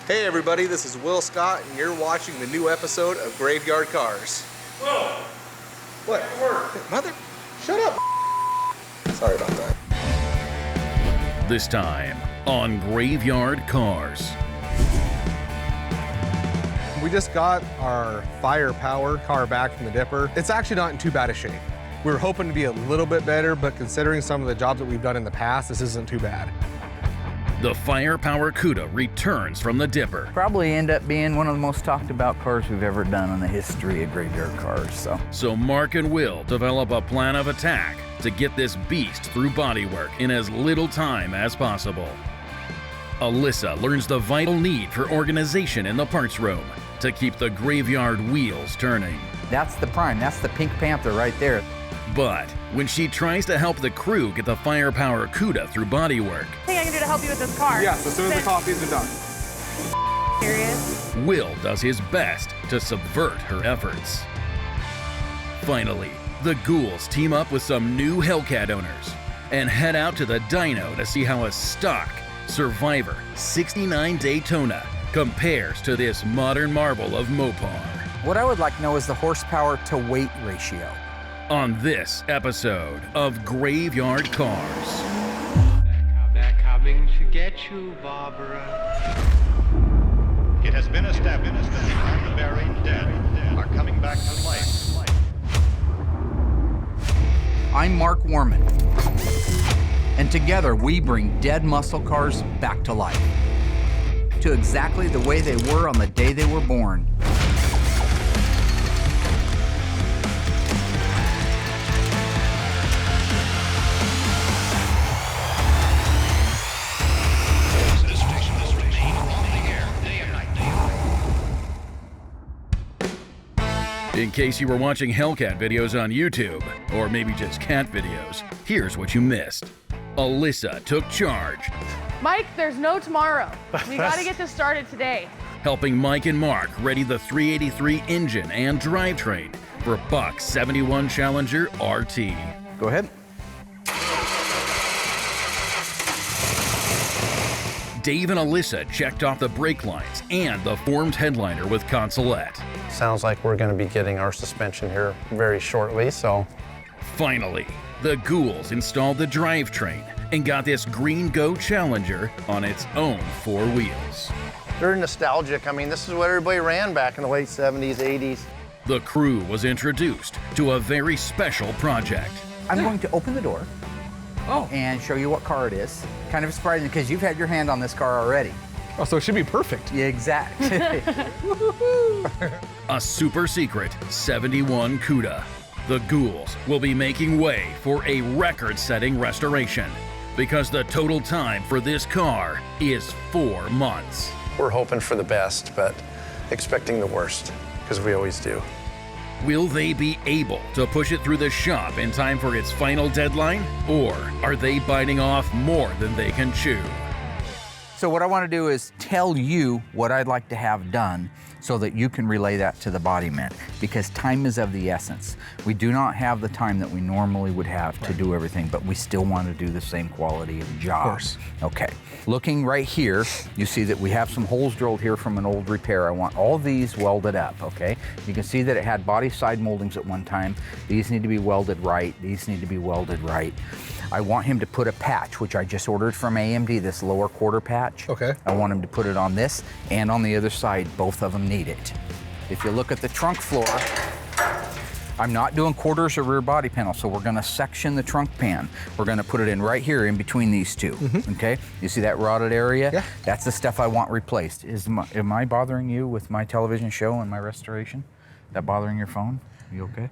Hey everybody, this is Will Scott, and you're watching the new episode of Graveyard Carz. Whoa! What? Mother, shut up. Sorry about that. This time on Graveyard Carz. We just got our firepower car back from the dipper. It's actually not in too bad a shape. We were hoping to be a little bit better, but considering some of the jobs that we've done in the past, this isn't too bad. The firepower Cuda returns from the dipper. Probably end up being one of the most talked about cars we've ever done in the history of Graveyard Carz. So Mark and Will develop a plan of attack to get this beast through bodywork in as little time as possible. Alyssa learns the vital need for organization in the parts room to keep the graveyard wheels turning. That's the prime, that's the Pink Panther right there. But when she tries to help the crew get the firepower Cuda through bodywork, What thing I can do to help you with this car? Yes, as soon as the coffees are done. Serious? Will does his best to subvert her efforts. Finally, the ghouls team up with some new Hellcat owners and head out to the dyno to see how a stock Survivor 69 Daytona compares to this modern marvel of Mopar. What I would like to know is the horsepower to weight ratio. On this episode of Graveyard Carz. They're coming to get you, Barbara. It has been established that the buried dead are coming back to life. I'm Mark Warman, and together we bring dead muscle cars back to life, to exactly the way they were on the day they were born. In case you were watching Hellcat videos on YouTube, or maybe just cat videos, here's what you missed. Alyssa took charge, Mike, there's no tomorrow. We gotta get this started today. helping Mike and Mark ready the 383 engine and drivetrain for Buck 71 Challenger RT. Go ahead. Dave and Alyssa checked off the brake lines and the formed headliner with consolette. Sounds like we're going to be getting our suspension here very shortly, so. Finally, the ghouls installed the drivetrain and got this Green Go Challenger on its own four wheels. Very nostalgic. I mean, this is what everybody ran back in the late 70s, 80s. The crew was introduced to a very special project. I'm going to open the door and show you what car it is. Kind of surprising because you've had your hand on this car already. Oh, so it should be perfect. Yeah, exactly. A super secret 71 Cuda. The ghouls will be making way for a record-setting restoration because the total time for this car is 4 months. We're hoping for the best, but expecting the worst, because we always do. Will they be able to push it through the shop in time for its final deadline? Or are they biting off more than they can chew? So what I want to do is tell you what I'd like to have done so that you can relay that to the body man, because time is of the essence. We do not have the time that we normally would have to do everything, but we still want to do the same quality of job. Of course. Okay, looking right here, you see that we have some holes drilled here from an old repair. I want all these welded up, okay? You can see that it had body side moldings at one time. These need to be welded right. These need to be welded right. I want him to put a patch, which I just ordered from AMD, this lower quarter patch. Okay. I want him to put it on this and on the other side. Both of them need it. If you look at the trunk floor, I'm not doing quarters or rear body panel, so we're gonna section the trunk pan. We're gonna put it in right here in between these two, okay? You see that rotted area? Yeah. That's the stuff I want replaced. Am I bothering you with my television show and my restoration? That bothering your phone? You okay?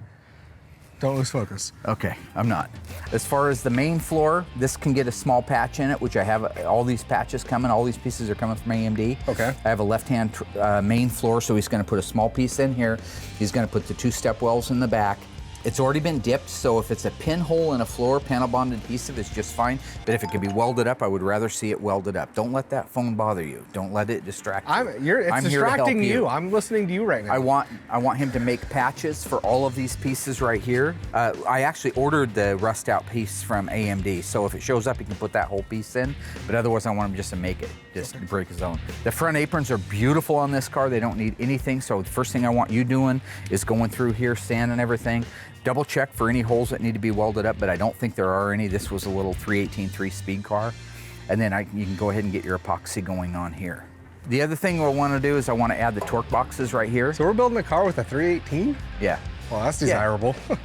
Don't lose focus. Okay, I'm not. As far as the main floor, this can get a small patch in it, which I have all these patches coming. All these pieces are coming from AMD. Okay. I have a left-hand main floor, so he's gonna put a small piece in here. He's gonna put the 2 step wells in the back. It's already been dipped, so if it's a pinhole in a floor, panel bonded adhesive is just fine. But if it can be welded up, I would rather see it welded up. Don't let that phone bother you. Don't let it distract you. It's I'm here to help distracting you. I'm listening to you right now. I want him to make patches for all of these pieces right here. I actually ordered the rust out piece from AMD, so if it shows up, he can put that whole piece in. But otherwise, I want him just to make it. this to break his own. The front aprons are beautiful on this car. They don't need anything. So the first thing I want you doing is going through here, sanding everything. Double check for any holes that need to be welded up, but I don't think there are any. This was a little 318 3-speed car. And then you can go ahead and get your epoxy going on here. The other thing I want to do is I want to add the torque boxes right here. So we're building a car with a 318? Yeah. Well, that's desirable. Yeah.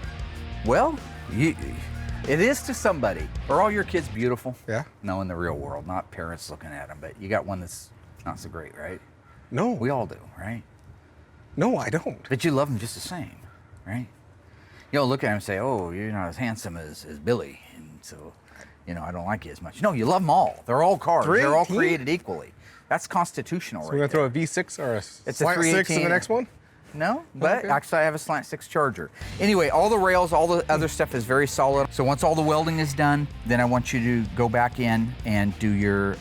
Well, it is to somebody. Are all your kids beautiful? Yeah. No, in the real world, not parents looking at them, but you got one that's not so great, right? No. We all do, right? No, I don't. But you love them just the same, right? You don't look at him and say, oh, you're not as handsome as Billy, and so, you know, I don't like you as much. No, you love them all. They're all cars. They're all created equally. That's constitutional, So right? we're gonna throw a V6 or a It's slant a 6 in the next one? No, but Okay. actually I have a slant 6 Charger. Anyway, all the rails, all the other stuff is very solid. So once all the welding is done, then I want you to go back in and do your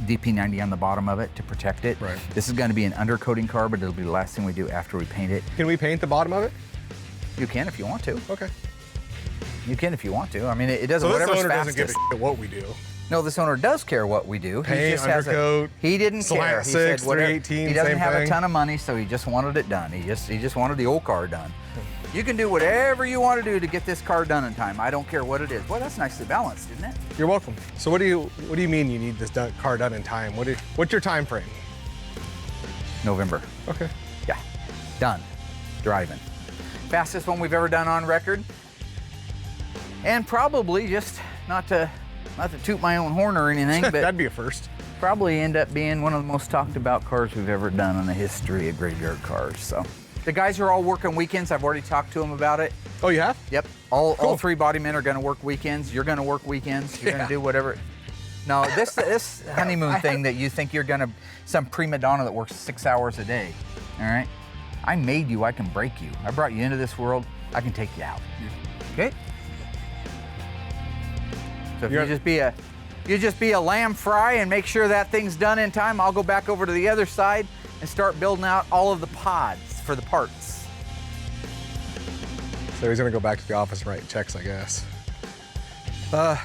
DP90 on the bottom of it to protect it. Right. This is gonna be an undercoating car, but it'll be the last thing we do after we paint it. Can we paint the bottom of it? You can if you want to. Okay. You can if you want to. I mean, it doesn't, So this whatever's owner doesn't give fastest. a shit what we do. No, this owner does care what we do. Paint, he just undercoat, he didn't slant care. He 6, said whatever. 318, He doesn't same have a thing. ton of money, so he just wanted it done. He just wanted the old car done. You can do whatever you want to do to get this car done in time. I don't care what it is. Well, that's nicely balanced, isn't it? You're welcome. So what do you mean you need this car done in time? What's your time frame? November. Okay. Yeah, done. Driving. Fastest one we've ever done on record. And probably just not to toot my own horn or anything, but That'd be a first. probably end up being one of the most talked about cars we've ever done in the history of graveyard cars. So the guys are all working weekends. I've already talked to them about it. Oh, you have? Yep. All Cool. 3 body men are going to work weekends. You're going to work weekends. You're going Yeah. to do whatever. No, this honeymoon thing that you think you're going to, some prima donna that works 6 hours a day. All right. I made you. I can break you. I brought you into this world. I can take you out. Okay. So if you just be a lamb fry and make sure that thing's done in time, I'll go back over to the other side and start building out all of the pods for the parts. So he's gonna go back to the office and write checks, I guess. All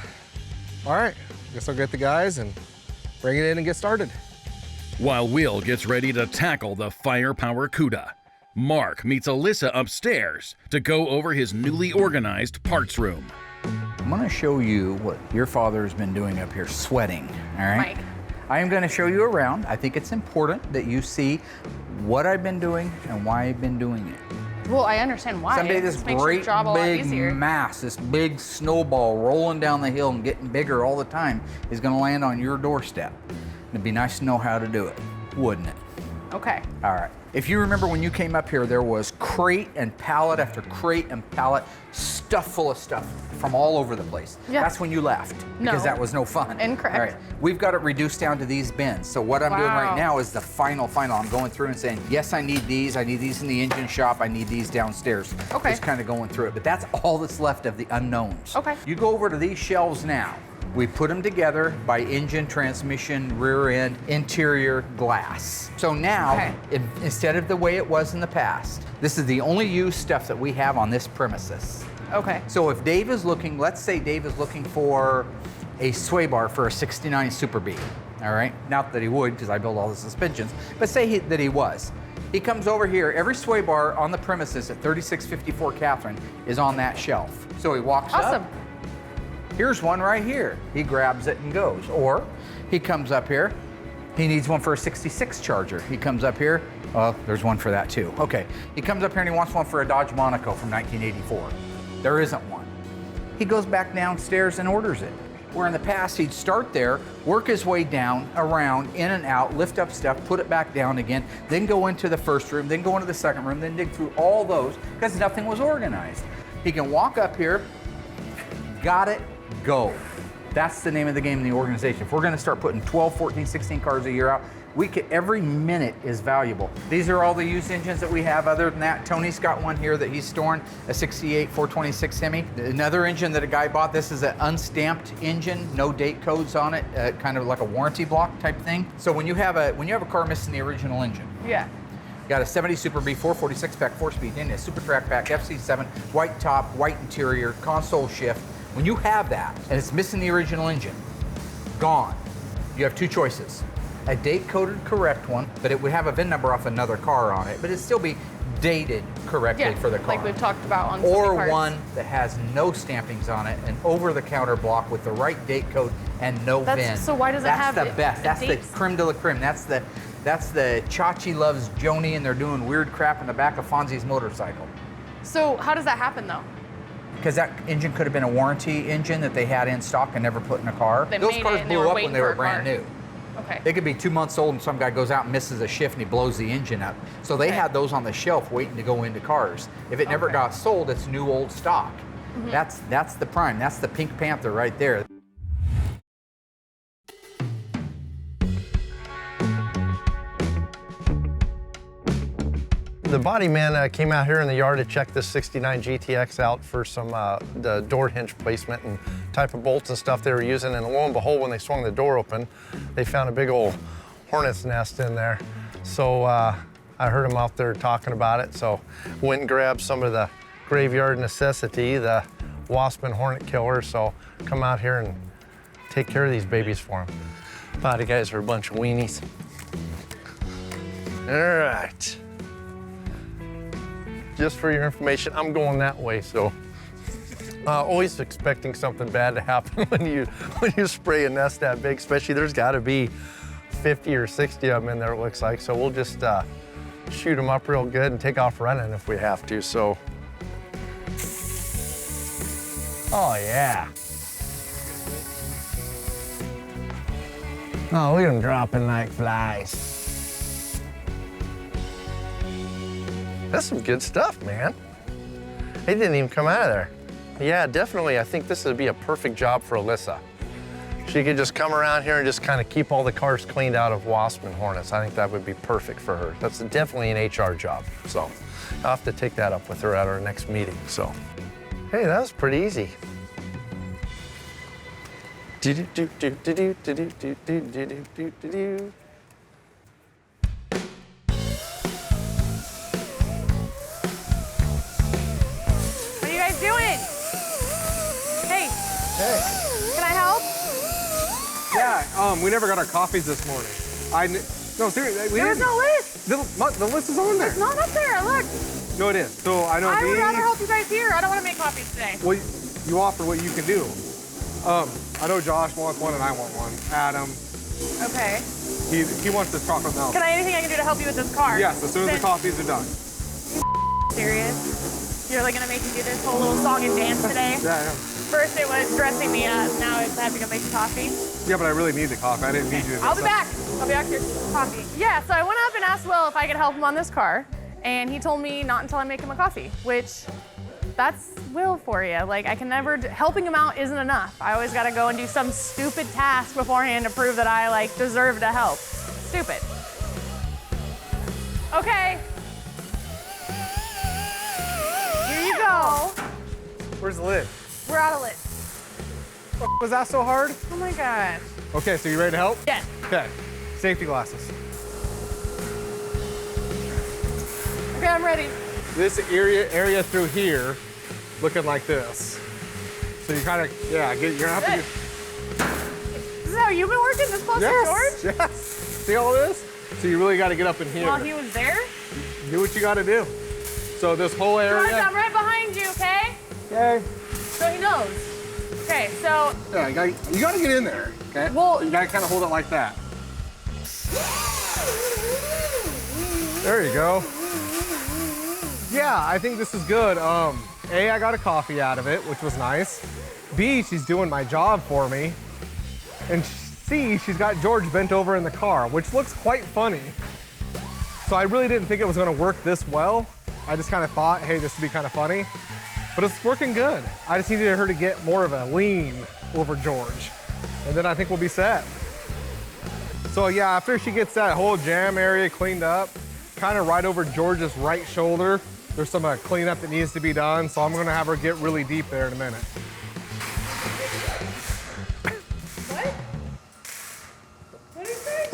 right. Guess I'll get the guys and bring it in and get started. While Will gets ready to tackle the firepower CUDA, Mark meets Alyssa upstairs to go over his newly organized parts room. I'm gonna show you what your father's been doing up here, sweating, all right? Mike. I am gonna show you around. I think it's important that you see what I've been doing and why I've been doing it. Well, I understand why. Someday this This makes your great job a lot big easier. mass, this big snowball rolling down the hill and getting bigger all the time is gonna land on your doorstep. It'd be nice to know how to do it, wouldn't it? Okay. All right. If you remember when you came up here, there was crate and pallet after crate and pallet, stuff full of stuff from all over the place. Yeah. That's when you left, because No. that was no fun. Incorrect. All right. We've got it reduced down to these bins. So what I'm doing right Wow. now is the final. I'm going through and saying, yes, I need these in the engine shop. I need these downstairs. Okay. Just kind of going through it. But that's all that's left of the unknowns. Okay. You go over to these shelves now. We put them together by engine, transmission, rear end, interior, glass. So now, Okay. instead of the way it was in the past, this is the only used stuff that we have on this premises. Okay. So if Dave is looking, let's say Dave is looking for a sway bar for a 69 Super B, all right? Not that he would, because I build all the suspensions, but say that he was. He comes over here, every sway bar on the premises at 3654 Catherine is on that shelf. So he walks Awesome. up. Here's one right here. He grabs it and goes. Or he comes up here. He needs one for a 66 Charger. He comes up here. Oh, there's one for that too. Okay. He comes up here and he wants one for a Dodge Monaco from 1984. There isn't one. He goes back downstairs and orders it. Where in the past he'd start there, work his way down, around, in and out, lift up stuff, put it back down again, then go into the first room, then go into the second room, then dig through all those because nothing was organized. He can walk up here, got it, go. That's the name of the game in the organization. If we're gonna start putting 12, 14, 16 cars a year out, every minute is valuable. These are all the used engines that we have. Other than that, Tony's got one here that he's storing, a 68 426 Hemi. Another engine that a guy bought, this is an unstamped engine, no date codes on it, kind of like a warranty block type thing. So when you have a car missing the original engine, Yeah. got a 70 Super B 446 pack, 4-speed engine, a Super Track pack, FC7, white top, white interior, console shift. When you have that and it's missing the original engine, gone. You have two choices. a date-coded correct one, but it would have a VIN number off another car on it, but it'd still be dated correctly for the car. Like we've talked about on so many Or parts. one that has no stampings on it, an over-the-counter block with the right date code and no VIN. So why does it have That's the best. That's the dates? creme de la creme. That's the Chachi loves Joni and they're doing weird crap in the back of Fonzie's motorcycle. So how does that happen though? Because that engine could have been a warranty engine that they had in stock and never put in a car. They Those made cars it and they blew were up waiting when they for were a brand car. new. Okay. They could be 2 months old and some guy goes out and misses a shift and he blows the engine up. So they had those on the shelf waiting to go into cars. If it never got sold, it's new old stock. That's the prime. That's the Pink Panther right there. The body man came out here in the yard to check this 69 GTX out for some the door hinge placement and type of bolts and stuff they were using. And lo and behold, when they swung the door open, they found a big old hornet's nest in there. So I heard them out there talking about it. So went and grabbed some of the graveyard necessity, the wasp and hornet killer. So come out here and take care of these babies for them. Body guys are a bunch of weenies. All right. Just for your information, I'm going that way, so always expecting something bad to happen when you spray a nest that big, especially there's got to be 50 or 60 of them in there, it looks like. So we'll just shoot them up real good and take off running if we have to. So, oh yeah. Oh, look at them dropping like flies. That's some good stuff, man. They didn't even come out of there. Yeah, definitely, I think this would be a perfect job for Alyssa. She could just come around here and just kind of keep all the cars cleaned out of wasps and hornets. I think that would be perfect for her. That's definitely an HR job, so I'll have to take that up with her at our next meeting, so. Hey, that was pretty easy. What are you guys doing? Hey. Hey. Can I help? Yeah, we never got our coffees this morning. No, seriously, we There was didn't. no list. The list is on there. It's not up there. Look. No, it is. So I know I would these. rather help you guys here. I don't want to make coffees today. Well, you offer what you can do. I know Josh wants one and I want one. Adam, Okay. he wants this chocolate milk. Can I anything I can do to help you with this car? Yes, as soon as the coffees are done. Serious? You're really gonna make me do this whole little song and dance today? Yeah. First it was dressing me up, now it's having to make coffee. Yeah, but I really need the coffee. I didn't need you to. I'll be back. I'll be back here for coffee. Yeah, so I went up and asked Will if I could help him on this car, and he told me not until I make him a coffee, which that's Will for you. Like, I can never, helping him out isn't enough. I always gotta go and do some stupid task beforehand to prove that I, like, deserve to help. Stupid. Okay. Here you go. Where's the lid? We're out of lid. Was that so hard? Oh my gosh. Okay, so you ready to help? Yes. Okay. Safety glasses. Okay, I'm ready. This area through here, looking like this. So you kind of, yeah, you're gonna have to. This is how you've been working this close to George? Yes. See all this? So you really got to get up in here. While he was there? Do what you got to do. So this whole area. George, I'm right behind you, okay? Okay. So he knows. Okay, so. Yeah, you got to get in there. Okay. Well, you got to kind of hold it like that. There you go. Yeah, I think this is good. A, I got a coffee out of it, which was nice. B, she's doing my job for me. And C, she's got George bent over in the car, which looks quite funny. So I really didn't think it was gonna work this well. I just kind of thought, hey, this would be kind of funny. But it's working good. I just needed her to get more of a lean over George. And then I think we'll be set. So yeah, after she gets that whole jam area cleaned up, kind of right over George's right shoulder, there's some cleanup that needs to be done, so I'm gonna have her get really deep there in a minute. What? What did you say?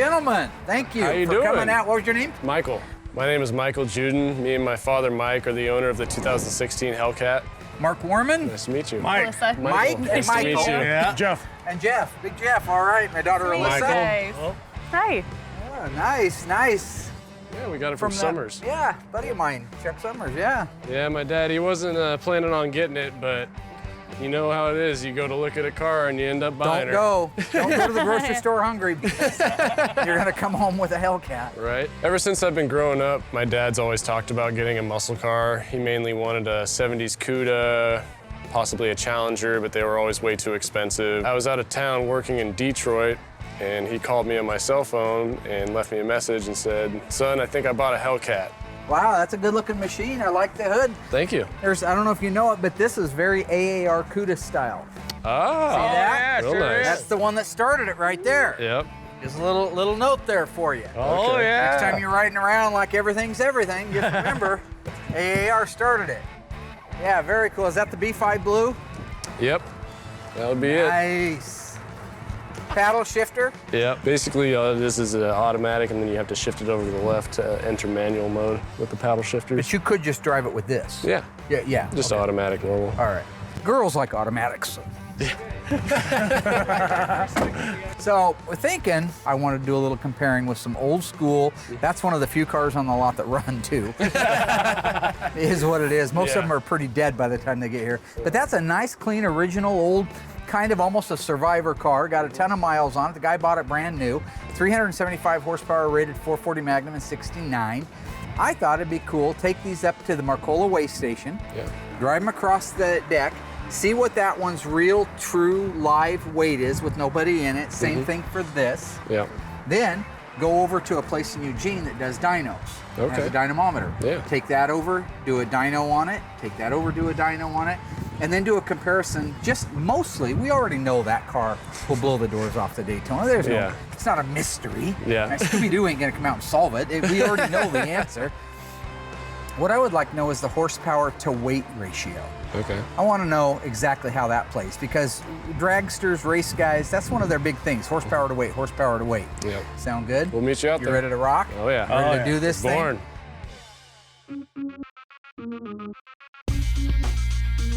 gentlemen, thank you How you for doing? coming out. What was your name? Michael. My name is Michael Juden. Me and my father, Mike, are the owner of the 2016 Hellcat. Mark Warman. Nice to meet you. Alyssa. Mike and Nice to meet Michael. you. Yeah. Jeff. And Jeff, Big Jeff. All right, my daughter Alyssa. Guys. Hi. Oh, nice, nice. Yeah, we got it from that- Summers. Yeah, buddy of mine, Chuck Summers. Yeah. Yeah, my dad, he wasn't planning on getting it, but you know how it is. You go to look at a car and you end up buying her. Don't go to the grocery store hungry because you're gonna come home with a Hellcat. Right? Ever since I've been growing up, my dad's always talked about getting a muscle car. He mainly wanted a 70s Cuda, possibly a Challenger, but they were always way too expensive. I was out of town working in Detroit, and he called me on my cell phone and left me a message and said, "Son, I think I bought a Hellcat." Wow, that's a good-looking machine. I like the hood. Thank you. I don't know if you know it, but this is very AAR CUDA style. Oh, See that? real nice. That's the one that started it right there. Yep. Just a little note there for you. Oh, okay. yeah. Next time you're riding around like everything's everything, just remember, AAR started it. Yeah, very cool. Is that the B5 Blue? Yep. That would be it. Nice. Paddle shifter? Yep. Basically, this is automatic, and then you have to shift it over to the left to enter manual mode with the paddle shifters. But you could just drive it with this. Yeah. Yeah. Just okay. automatic, normal. All right. Girls like automatics. So we're thinking I want to do a little comparing with some old school. That's one of the few cars on the lot that run too. Is what it is. Most of them are pretty dead by the time they get here. But that's a nice, clean, original, old, kind of almost a survivor car. Got a ton of miles on it. The guy bought it brand new. 375 horsepower, rated 440 Magnum in 69. I thought it'd be cool, take these up to the Marcola Way Station, drive them across the deck, see what that one's real, true, live weight is with nobody in it. Same thing for this. Yeah. Then go over to a place in Eugene that does dynos. Okay. Has a dynamometer. Yeah. Take that over, do a dyno on it, take that over, do a dyno on it, and then do a comparison. Just mostly, we already know that car will blow the doors off the Daytona. There's no, it's not a mystery. Yeah. Scooby-Doo ain't gonna come out and solve it. We already know the answer. What I would like to know is the horsepower to weight ratio. Okay. I want to know exactly how that plays because dragsters, race guys, that's one of their big things, horsepower to weight, horsepower to weight. Yep. Sound good? We'll meet you out You there. ready to rock? Oh, yeah. Ready to do this Born.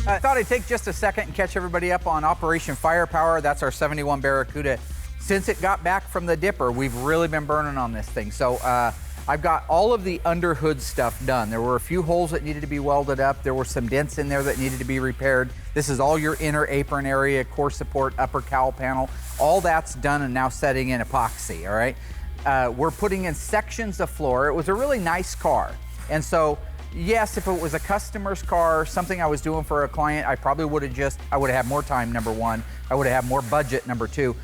I thought I'd take just a second and catch everybody up on Operation Firepower. That's our 71 Barracuda. Since it got back from the dipper, we've really been burning on this thing. So I've got all of the under hood stuff done. There were a few holes that needed to be welded up. There were some dents in there that needed to be repaired. This is all your inner apron area, core support, upper cowl panel. All that's done and now setting in epoxy, all right? We're putting in sections of floor. It was a really nice car. And so, yes, if it was a customer's car, something I was doing for a client, I probably would have I would have had more time, number one. I would have had more budget, number two.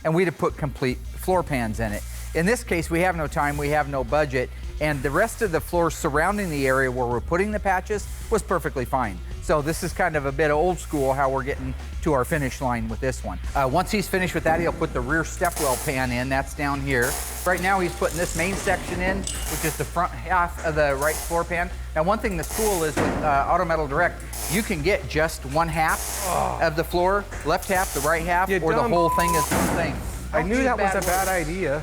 And we'd have put complete floor pans in it. In this case, we have no time, we have no budget, and the rest of the floor surrounding the area where we're putting the patches was perfectly fine. So this is kind of a bit of old school how we're getting to our finish line with this one. Once he's finished with that, he'll put the rear stepwell pan in, that's down here. Right now he's putting this main section in, which is the front half of the right floor pan. Now one thing that's cool is with Auto Metal Direct, you can get just one half of the floor, left half, the right half, or the whole thing is one thing. I knew that was a bad idea.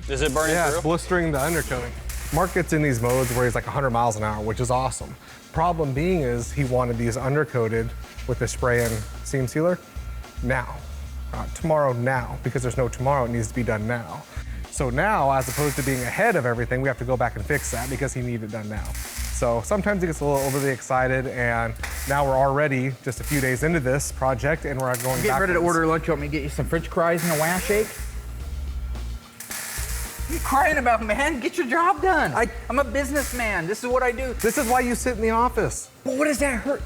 Is it burning Yeah, through? it's blistering the undercoating. Mark gets in these modes where he's like 100 miles an hour, which is awesome. Problem being is he wanted these undercoated with the spray and seam sealer now. Not tomorrow, now, because there's no tomorrow, it needs to be done now. So now, as opposed to being ahead of everything, we have to go back and fix that because he needed it done now. So sometimes he gets a little overly excited, and now we're already just a few days into this project, and we're going back. Getting ready to order lunch. You want me to get you some French fries and a wah shake? What are you crying about, man? Get your job done. I'm a businessman. This is what I do. This is why you sit in the office. Well, what does that hurt?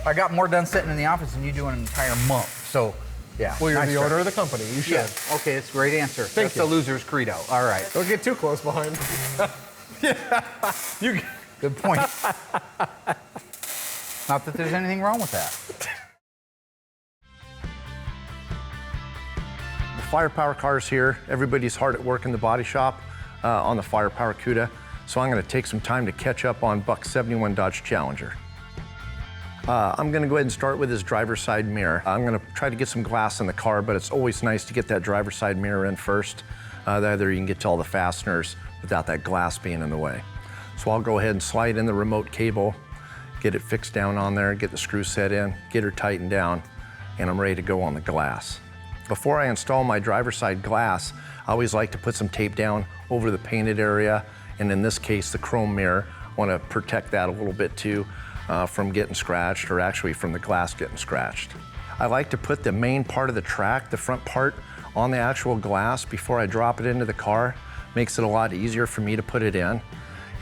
I got more done sitting in the office than you do in an entire month. So, yeah. Well, you're nice the try. owner of the company. You should. Yeah. Okay, that's a great answer. That's you. the loser's credo. All right. Don't get too close behind. Yeah. You. Good point. Not that there's anything wrong with that. The Firepower car's here. Everybody's hard at work in the body shop on the Firepower Cuda. So I'm gonna take some time to catch up on Buck's 71 Dodge Challenger. I'm gonna go ahead and start with his driver's side mirror. I'm gonna try to get some glass in the car, but it's always nice to get that driver's side mirror in first. That way you can get to all the fasteners without that glass being in the way. So I'll go ahead and slide in the remote cable, get it fixed down on there, get the screw set in, get her tightened down, and I'm ready to go on the glass. Before I install my driver's side glass, I always like to put some tape down over the painted area, and in this case, the chrome mirror. I want to protect that a little bit too from getting scratched, or actually from the glass getting scratched. I like to put the main part of the track, the front part, on the actual glass before I drop it into the car. Makes it a lot easier for me to put it in.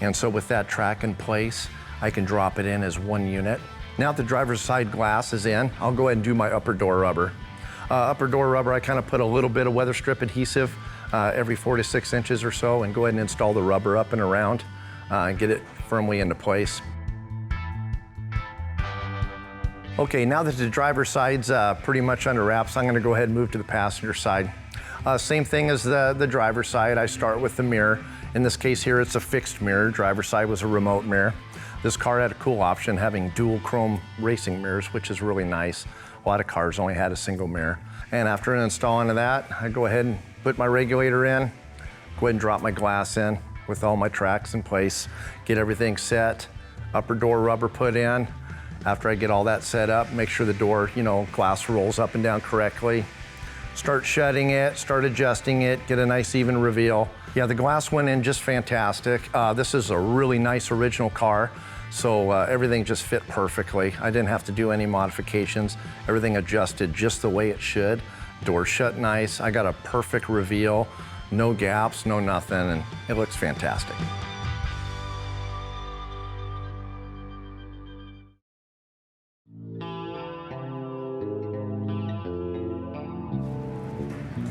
And so with that track in place, I can drop it in as one unit. Now that the driver's side glass is in, I'll go ahead and do my upper door rubber. Upper door rubber, I kind of put a little bit of weather strip adhesive every 4 to 6 inches or so, and go ahead and install the rubber up and around and get it firmly into place. Okay, now that the driver's side's pretty much under wraps, I'm gonna go ahead and move to the passenger side. Same thing as the driver's side. I start with the mirror. In this case here, it's a fixed mirror. Driver's side was a remote mirror. This car had a cool option, having dual chrome racing mirrors, which is really nice. A lot of cars only had a single mirror. And after installing that, I go ahead and put my regulator in, go ahead and drop my glass in with all my tracks in place, get everything set, upper door rubber put in. After I get all that set up, make sure the door, glass rolls up and down correctly. Start shutting it, start adjusting it, get a nice even reveal. Yeah, the glass went in just fantastic. This is a really nice original car, so everything just fit perfectly. I didn't have to do any modifications. Everything adjusted just the way it should. Door shut nice. I got a perfect reveal, no gaps, no nothing, and it looks fantastic.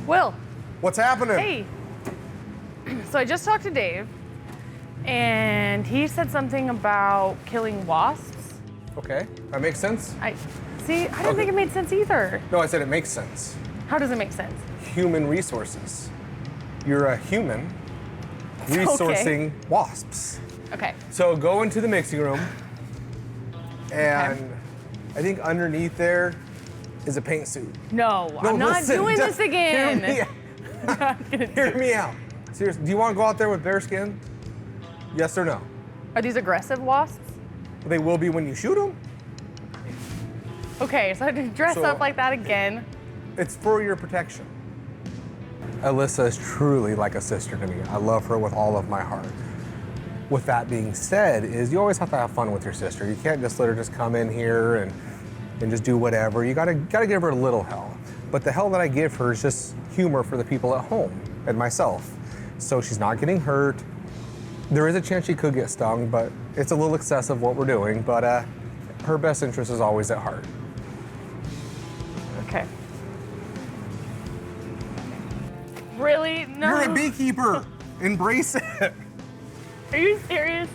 Will. What's happening? Hey. So I just talked to Dave, and he said something about killing wasps. Okay, that makes sense. I didn't think it made sense either. No, I said it makes sense. How does it make sense? Human resources. You're a human resourcing wasps. Okay. So go into the mixing room, and I think underneath there is a paint suit. No, I'm not listen, doing just this again. Hear me out. Seriously, do you want to go out there with bare skin? Yes or no? Are these aggressive wasps? They will be when you shoot them. Okay, so I have to dress up like that again. It's for your protection. Alyssa is truly like a sister to me. I love her with all of my heart. With that being said, you always have to have fun with your sister. You can't just let her just come in here and just do whatever. You gotta give her a little hell. But the hell that I give her is just humor for the people at home and myself. So she's not getting hurt. There is a chance she could get stung, but it's a little excessive what we're doing. But her best interest is always at heart. Okay. Really? No. You're a beekeeper. Embrace it. Are you serious?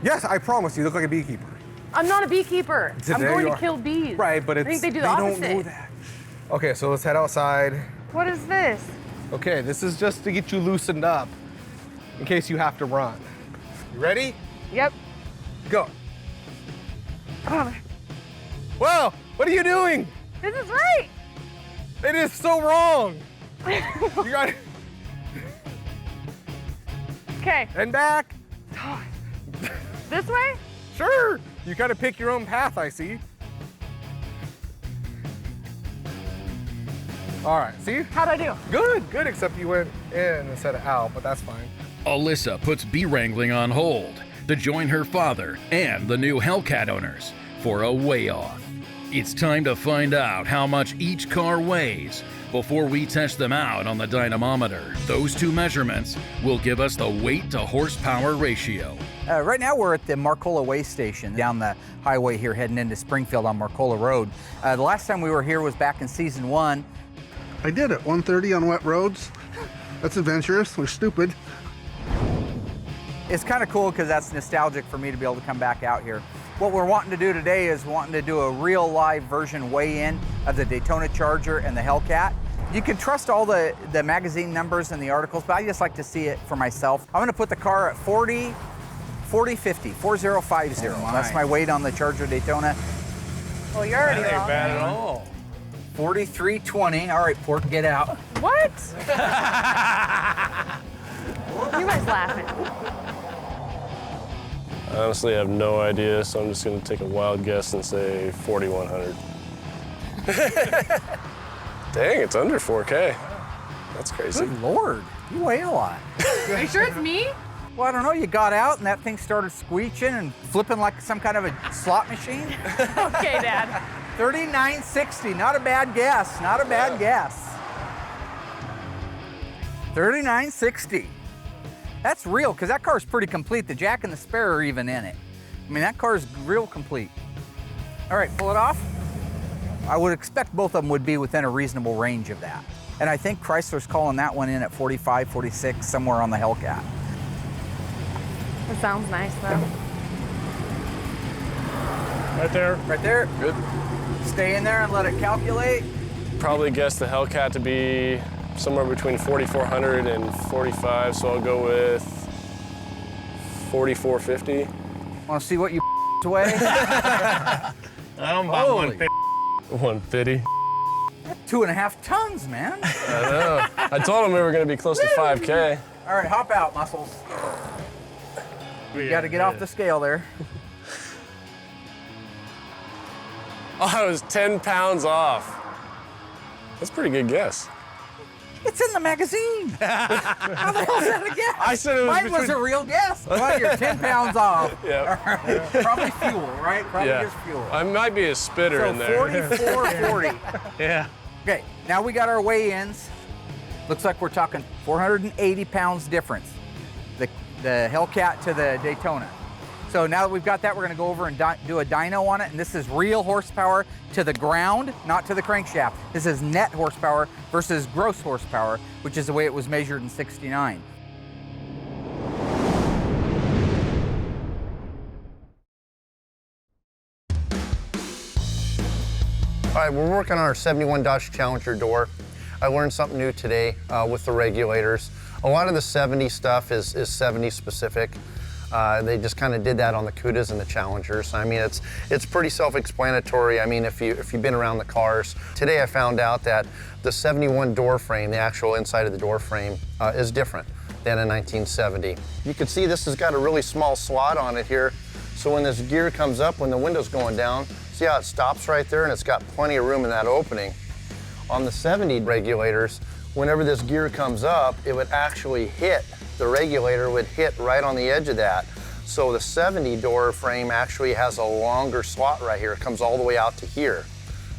Yes, I promise you look like a beekeeper. I'm not a beekeeper. Today I'm going you to kill bees. Right, but I think they do the opposite. don't know that. Okay, so let's head outside. What is this? Okay, this is just to get you loosened up in case you have to run. You ready? Yep. Go. Oh, Whoa, what are you doing? this is right. It is so wrong. You got it. Okay. And back. This way? Sure. You gotta pick your own path, I see. All right, see? How'd I do? Good, except you went in instead of out, but that's fine. Alyssa puts bee wrangling on hold to join her father and the new Hellcat owners for a weigh-off. It's time to find out how much each car weighs before we test them out on the dynamometer. Those two measurements will give us the weight to horsepower ratio. Right now we're at the Marcola Way Station down the highway here heading into Springfield on Marcola Road. The last time we were here was back in season 1. I did it, 130 on wet roads. That's adventurous, we're stupid. It's kind of cool because that's nostalgic for me to be able to come back out here. What we're wanting to do today is wanting to do a real live version weigh-in of the Daytona Charger and the Hellcat. You can trust all the magazine numbers and the articles, but I just like to see it for myself. I'm gonna put the car at 4050. That's my weight on the Charger Daytona. Well, you're already That ain't wrong. bad at all. 43.20. All right, Port, get out. What? You guys laughing. I honestly have no idea, so I'm just gonna take a wild guess and say 4,100. Dang, it's under 4K. That's crazy. Good Lord, you weigh a lot. Are you sure it's me? Well, I don't know, you got out and that thing started squeeching and flipping like some kind of a slot machine. Okay, Dad. 39.60, not a bad guess, not a bad guess. 39.60. That's real, because that car's pretty complete. The jack and the spare are even in it. I mean, that car's real complete. All right, pull it off. I would expect both of them would be within a reasonable range of that. And I think Chrysler's calling that one in at 45, 46, somewhere on the Hellcat. It sounds nice, though. Right there. Right there. Good. Stay in there and let it calculate. Probably guess the Hellcat to be somewhere between 4,400 and 45, so I'll go with 4,450. Want to see what you weigh? I'm about Holy. 150. 2.5 tons, man. I know. I told him we were gonna be close to 5K. All right, hop out, muscles. You got to get off the scale there. Oh, I was 10 pounds off. That's a pretty good guess. It's in the magazine. How the hell's that a guess? I said it was Mine was a real guess. Well, you're 10 pounds off. Yeah. All right. Probably fuel, right? Probably just fuel. I might be a spitter So in there. 44.40. Yeah. Okay, now we got our weigh-ins. Looks like we're talking 480 pounds difference. The Hellcat to the Daytona. So now that we've got that, we're gonna go over and do a dyno on it, and this is real horsepower to the ground, not to the crankshaft. This is net horsepower versus gross horsepower, which is the way it was measured in '69. All right, we're working on our 71 Dodge Challenger door. I learned something new today with the regulators. A lot of the 70 stuff is 70 specific. They just kind of did that on the Cudas and the Challengers. I mean, it's pretty self-explanatory. I mean, if you've been around the cars. Today I found out that the 71 door frame, the actual inside of the door frame, is different than a 1970. You can see this has got a really small slot on it here. So when this gear comes up, when the window's going down, see how it stops right there, and it's got plenty of room in that opening. On the 70 regulators, whenever this gear comes up, it would actually hit, the regulator would hit right on the edge of that. So the 70 door frame actually has a longer slot right here. It comes all the way out to here.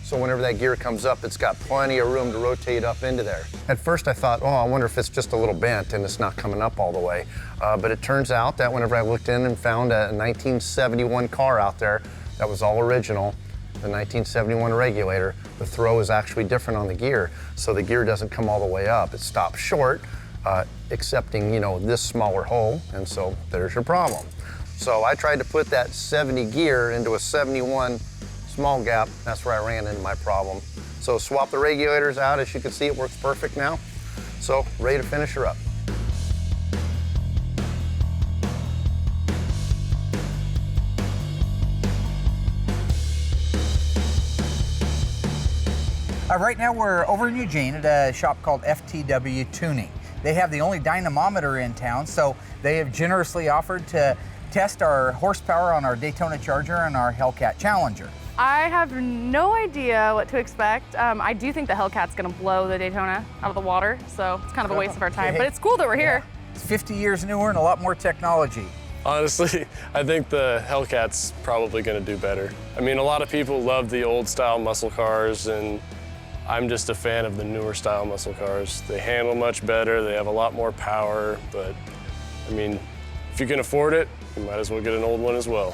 So whenever that gear comes up, it's got plenty of room to rotate up into there. At first I thought, oh, I wonder if it's just a little bent and it's not coming up all the way. But it turns out that whenever I looked in and found a 1971 car out there that was all original, the 1971 regulator, the throw is actually different on the gear. So the gear doesn't come all the way up. It stops short, excepting, you know, this smaller hole, and so there's your problem. So I tried to put that 70 gear into a 71 small gap. That's where I ran into my problem. So swap the regulators out. As you can see, it works perfect now. So ready to finish her up. Right now we're over in Eugene at a shop called FTW Tuning. They have the only dynamometer in town, so they have generously offered to test our horsepower on our Daytona Charger and our Hellcat Challenger. I have no idea what to expect. I do think the Hellcat's gonna blow the Daytona out of the water, so it's kind of a waste of our time, but it's cool that we're here. It's 50 years newer and a lot more technology. Honestly, I think the Hellcat's probably gonna do better. I mean, a lot of people love the old style muscle cars, and I'm just a fan of the newer style muscle cars. They handle much better, they have a lot more power, but I mean, if you can afford it, you might as well get an old one as well.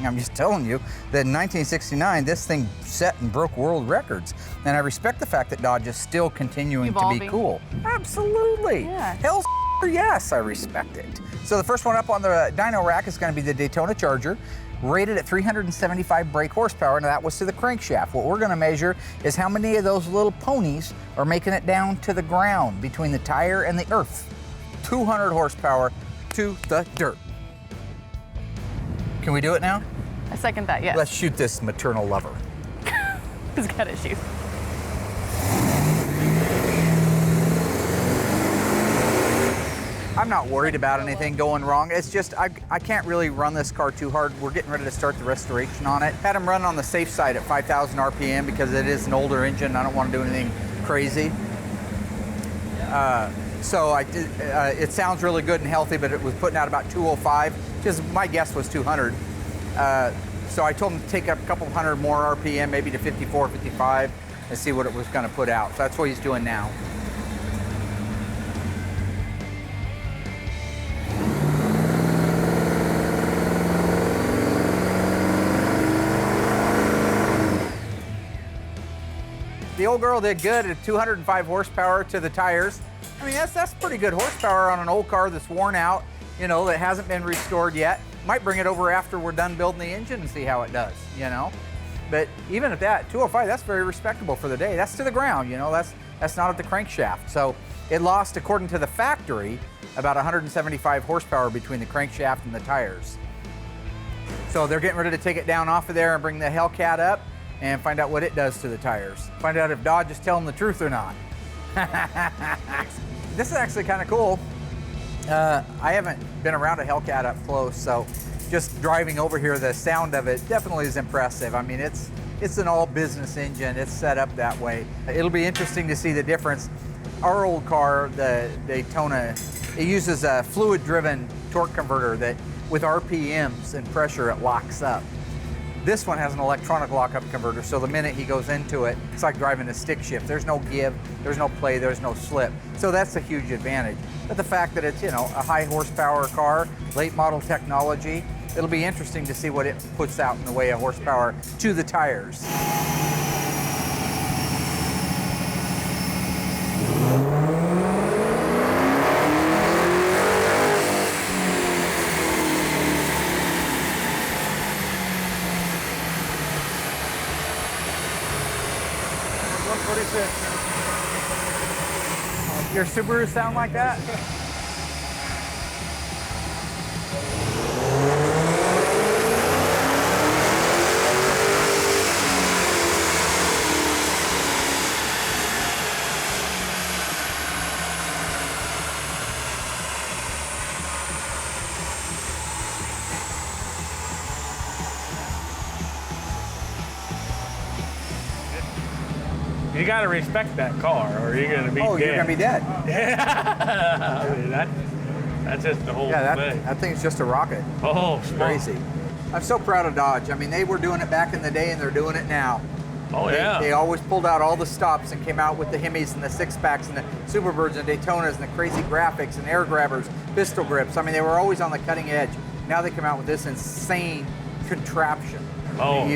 I'm just telling you that in 1969, this thing set and broke world records. And I respect the fact that Dodge is still continuing to be cool. Absolutely. Yeah. Hell's yes, I respect it. So the first one up on the dyno rack is going to be the Daytona Charger, rated at 375 brake horsepower. Now that was to the crankshaft. What we're going to measure is how many of those little ponies are making it down to the ground between the tire and the earth. 200 horsepower to the dirt. Can we do it now? I second that, yes. Let's shoot this maternal lover. He's got issues. I'm not worried about anything going wrong. It's just I can't really run this car too hard. We're getting ready to start the restoration on it. Had him run on the safe side at 5,000 RPM because it is an older engine. I don't want to do anything crazy. So I did, it sounds really good and healthy, but it was putting out about 205, because my guess was 200. So I told him to take up a couple hundred more RPM, maybe to 54, 55, and see what it was going to put out. So that's what he's doing now. The old girl did good at 205 horsepower to the tires. I mean, that's pretty good horsepower on an old car that's worn out, you know, that hasn't been restored yet. Might bring it over after we're done building the engine and see how it does, you know. But even at that, 205, that's very respectable for the day. That's to the ground, you know, that's not at the crankshaft. So it lost, according to the factory, about 175 horsepower between the crankshaft and the tires. So they're getting ready to take it down off of there and bring the Hellcat up and find out what it does to the tires. Find out if Dodge is telling the truth or not. This is actually kind of cool. I haven't been around a Hellcat up close, so just driving over here, the sound of it definitely is impressive. I mean, it's an all business engine. It's set up that way. It'll be interesting to see the difference. Our old car, the Daytona, it uses a fluid-driven torque converter that with RPMs and pressure, it locks up. This one has an electronic lockup converter, so the minute he goes into it, it's like driving a stick shift. There's no give, there's no play, there's no slip. So that's a huge advantage. But the fact that it's, you know, a high horsepower car, late model technology, it'll be interesting to see what it puts out in the way of horsepower to the tires. Your Subaru sound like that? You gotta respect that car, or you're gonna be dead. Oh, you're gonna be dead. Yeah. I mean, that's just the whole thing. That thing's just a rocket. Oh, it's crazy. I'm so proud of Dodge. I mean, they were doing it back in the day, and they're doing it now. Oh, yeah. They always pulled out all the stops and came out with the Hemis and the six-packs and the Superbirds and Daytonas and the crazy graphics and air grabbers, pistol grips. I mean, they were always on the cutting edge. Now they come out with this insane contraption. Oh.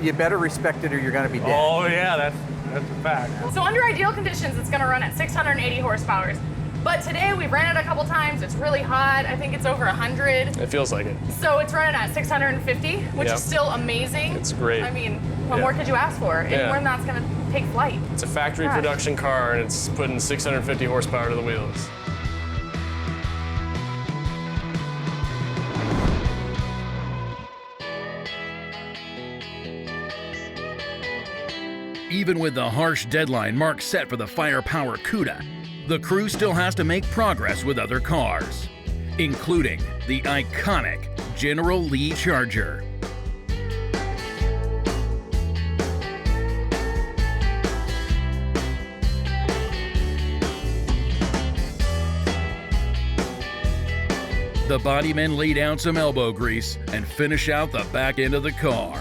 You better respect it or you're gonna be dead. Oh, yeah, that's a fact. So under ideal conditions, it's gonna run at 680 horsepower. But today we ran it a couple times. It's really hot. I think it's over 100. It feels like it. So it's running at 650, which Yep. is still amazing. It's great. I mean, what more could you ask for? Yeah. Anywhere that's gonna take flight. It's a factory Gosh. production car, and it's putting 650 horsepower to the wheels. Even with the harsh deadline mark set for the firepower CUDA, the crew still has to make progress with other cars, including the iconic General Lee Charger. The bodymen lay down some elbow grease and finish out the back end of the car.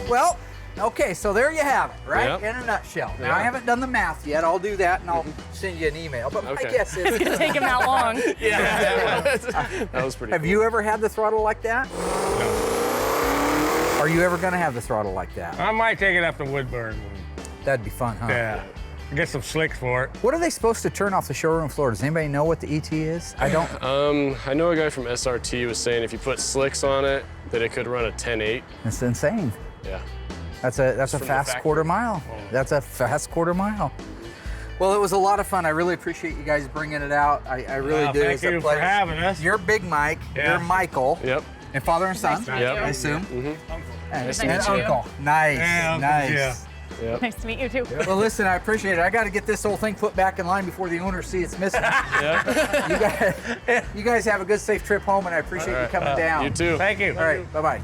Well, okay, so there you have it, right? Yep. In a nutshell. Now, Yeah. I haven't done the math yet. I'll do that, and I'll send you an email. But my Okay. guess is... It's gonna take him that long. That was pretty Have cool. you ever had the throttle like that? No. Are you ever going to have the throttle like that? I might take it up to Woodburn. That'd be fun, huh? Yeah. Get some slicks for it. What are they supposed to turn off the showroom floor? Does anybody know what the ET is? I don't. I know a guy from SRT was saying if you put slicks on it, that it could run a 10.8. It's insane. Yeah. That's a fast quarter mile. That's a fast quarter mile. Well, it was a lot of fun. I really appreciate you guys bringing it out. I really do. Thank you for having us. You're Big Mike. Yeah. You're Michael. Yep. And father and son, Nice to meet you. I assume. Nice to And meet you. uncle. Nice, Yeah, nice. yeah. Yep. Nice to meet you too. Well, listen, I appreciate it. I got to get this whole thing put back in line before the owners see it's missing. You guys have a good, safe trip home, and I appreciate you coming down. You too. Thank you. All right, bye-bye.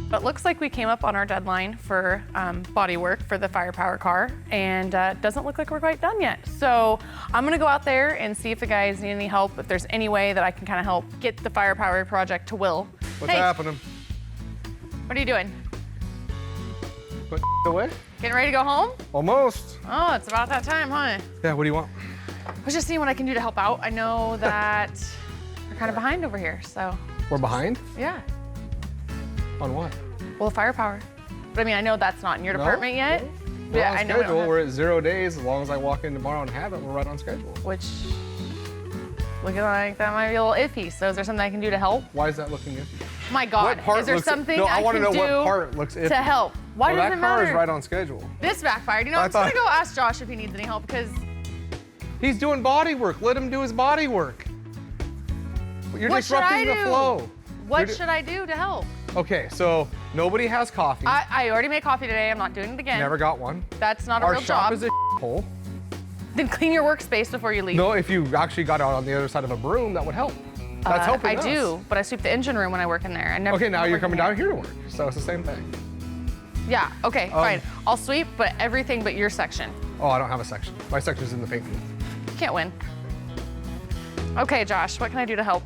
But looks like we came up on our deadline for body work for the firepower car, and doesn't look like we're quite done yet. So I'm gonna go out there and see if the guys need any help, if there's any way that I can kind of help get the firepower project to Will. What's Hey, happening? what are you doing? Put away? Getting ready to go home? Almost. Oh, it's about that time, huh? Yeah, what do you want? I was just seeing what I can do to help out. I know that we're kind of behind over here, so We're behind? yeah. On what? Well, the firepower. But I mean, I know that's not in your No. department yet. We're Yeah, on I know we don't schedule. have- We're at 0 days. As long as I walk in tomorrow and have it, we're right on schedule. Which, looking like that might be a little iffy. So is there something I can do to help? Why is that looking good? My God, What part is there looks- something no, I I wanna can know what do part looks iffy. to help? Why Well, does it that car matter? is right on schedule. This backfired. You know, I I'm just gonna thought- go ask Josh if he needs any help because He's doing body work. Let him do his body work. You're what should I disrupting the do? flow. What should I do to help? Okay, so nobody has coffee. I already made coffee today. I'm not doing it again. Never got one. That's not a Our real shop job. is a hole. Then clean your workspace before you leave. No, if you actually got out on the other side of a broom, that would help. That's helping I us. do, but I sweep the engine room when I work in there. I never. Okay, now don't you're work coming in down here to work, so it's the same thing. Yeah. Okay. Fine. I'll sweep, but everything but your section. Oh, I don't have a section. My section's in the paint booth. Can't win. Okay, Josh. What can I do to help?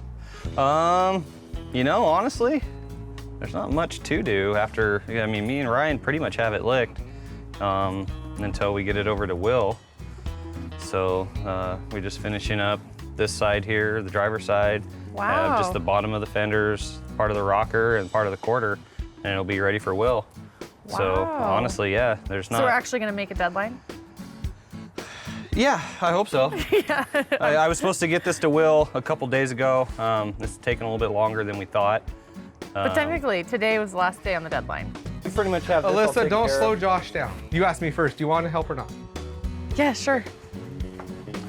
You know, honestly, there's not much to do after, I mean, me and Ryan pretty much have it licked until we get it over to Will. So we're just finishing up this side here, the driver's side. Wow. Just the bottom of the fenders, part of the rocker, and part of the quarter, and it'll be ready for Will. So Wow. honestly, yeah, there's not. So we're actually gonna make a deadline? Yeah, I hope so. Yeah. I was supposed to get this to Will a couple days ago. It's taken a little bit longer than we thought. But technically, today was the last day on the deadline. We pretty much have this all Alyssa, taken don't care slow of. Josh down. You asked me first, do you want to help or not? Yeah, sure.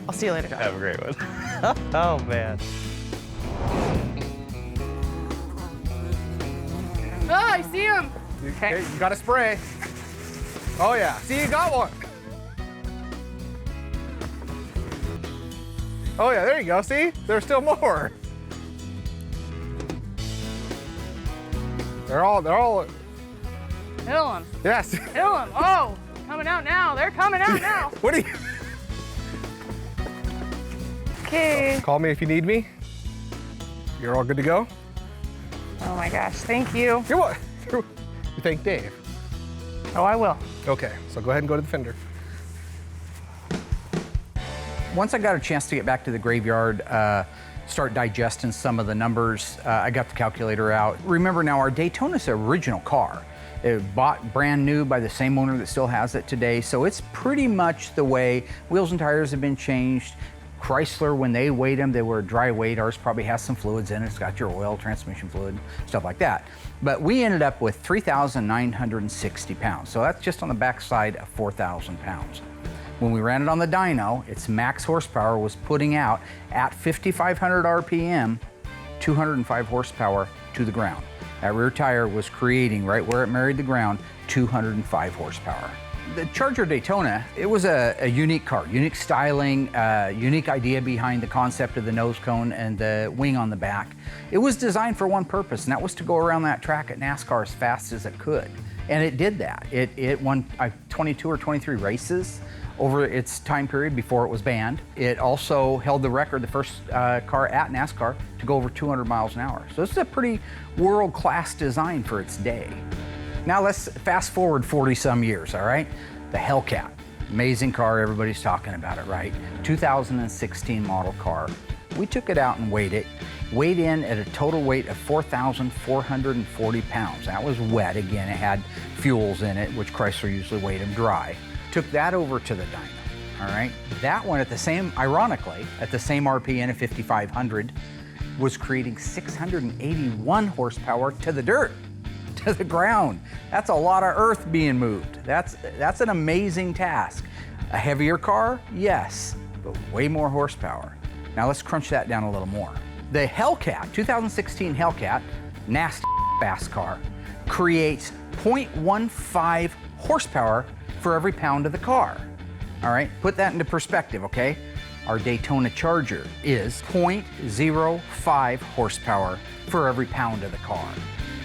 I'll see you later, Josh. Have a great one. Oh, man. Oh, I see him. Okay, you got to spray. Oh yeah, see, you got one. Oh yeah, there you go, see? There's still more. They're all, Kill him. yes. Kill him. Oh, coming out now. They're coming out now. What are you? Okay. Call me if you need me. You're all good to go? Oh my gosh, thank you. You're what? You thank Dave. Oh, I will. Okay, so go ahead and go to the fender. Once I got a chance to get back to the graveyard, start digesting some of the numbers, I got the calculator out. Remember now, our Daytona's an original car. It was bought brand new by the same owner that still has it today, so it's pretty much the way. Wheels and tires have been changed. Chrysler, when they weighed them, they were dry weight. Ours probably has some fluids in it. It's got your oil, transmission fluid, stuff like that. But we ended up with 3,960 pounds. So that's just on the backside of 4,000 pounds. When we ran it on the dyno, its max horsepower was putting out at 5,500 RPM, 205 horsepower to the ground. That rear tire was creating, right where it married the ground, 205 horsepower. The Charger Daytona, it was a unique car, unique styling, unique idea behind the concept of the nose cone and the wing on the back. It was designed for one purpose, and that was to go around that track at NASCAR as fast as it could. And it did that. It won 22 or 23 races over its time period before it was banned. It also held the record, the first car at NASCAR to go over 200 miles an hour. So this is a pretty world-class design for its day. Now let's fast forward 40 some years, all right? The Hellcat, amazing car, everybody's talking about it, right? 2016 model car. We took it out and weighed it, weighed in at a total weight of 4,440 pounds. That was wet, again, it had fuels in it, which Chrysler usually weighed them dry. Took that over to the dyno, all right? That one at the same, ironically, at the same RPM of 5,500, was creating 681 horsepower to the dirt. to the ground. That's a lot of earth being moved. That's an amazing task. A heavier car, yes, but way more horsepower. Now let's crunch that down a little more. The Hellcat, 2016 Hellcat, nasty fast car, creates 0.15 horsepower for every pound of the car. All right, put that into perspective, okay? Our Daytona Charger is 0.05 horsepower for every pound of the car.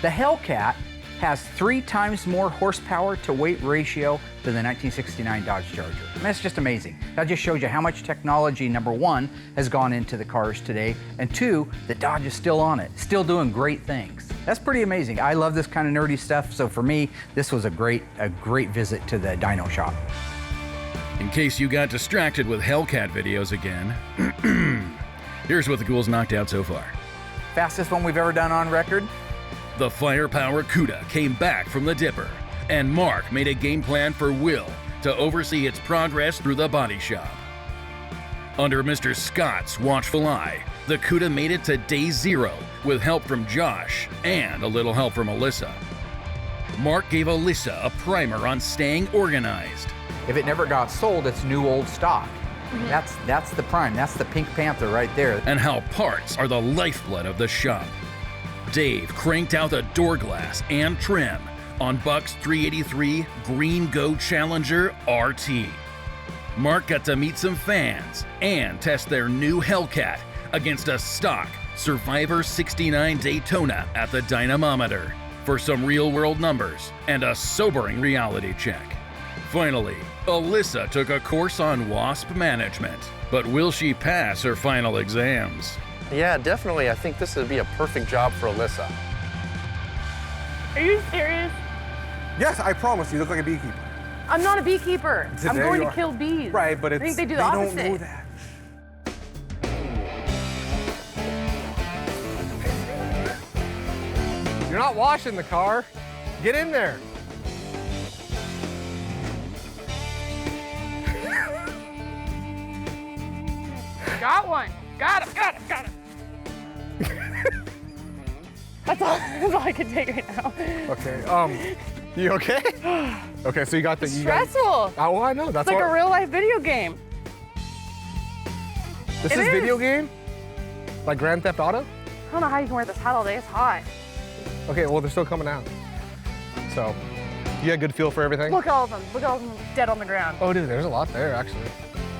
The Hellcat has 3 times more horsepower to weight ratio than the 1969 Dodge Charger. And that's just amazing. That just shows you how much technology, number 1, has gone into the cars today, and 2, that Dodge is still on it, still doing great things. That's pretty amazing. I love this kind of nerdy stuff, so for me, this was a great visit to the dyno shop. In case you got distracted with Hellcat videos again, here's what the ghouls knocked out so far. Fastest one we've ever done on record. The Firepower CUDA came back from the dipper, and Mark made a game plan for Will to oversee its progress through the body shop. Under Mr. Scott's watchful eye, the CUDA made it to day 0 with help from Josh and a little help from Alyssa. Mark gave Alyssa a primer on staying organized. If it never got sold, it's new old stock. That's the prime, that's the Pink Panther right there. And how parts are the lifeblood of the shop. Dave cranked out the door glass and trim on Buck's 383 Green Go Challenger RT. Mark got to meet some fans and test their new Hellcat against a stock Survivor 69 Daytona at the dynamometer for some real-world numbers and a sobering reality check. Finally, Alyssa took a course on WASP management, but will she pass her final exams? Yeah, definitely. I think this would be a perfect job for Alyssa. Are you serious? Yes, I promise you look like a beekeeper. I'm not a beekeeper. I'm Today going you to are. kill bees. Right, but I it's, think they do the opposite. don't know that. You're not washing the car. Get in there. Got one. Got him. Got him. Got him. That's all I can take right now. Okay. You okay? Okay, so you got the. Stressful. Oh, well, I know. That's It's like what, a real life video game. This is video game? Like Grand Theft Auto? I don't know how you can wear this hat all day. It's hot. Okay, well, they're still coming out. So, you got a good feel for everything? Look at all of them. Look at all of them dead on the ground. Oh, dude, there's a lot there, actually.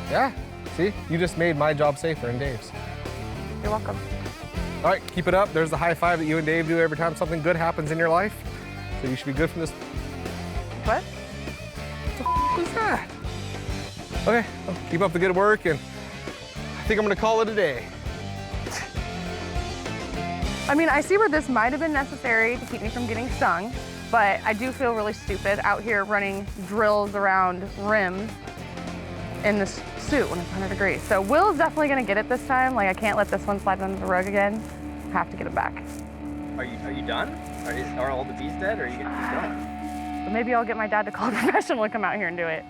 Yeah. See? You just made my job safer and Dave's. You're welcome. All right, keep it up. There's the high five that you and Dave do every time something good happens in your life. So you should be good from this. What? What the f is that? Okay, well, keep up the good work, and I think I'm gonna call it a day. I mean, I see where this might have been necessary to keep me from getting stung, but I do feel really stupid out here running drills around rims in this suit when it's 100 degrees. So Will's definitely gonna get it this time. Like, I can't let this one slide under the rug again. I have to get it back. Are you done? Are all the bees dead, or are you gonna keep going? But maybe I'll get my dad to call a professional to come out here and do it.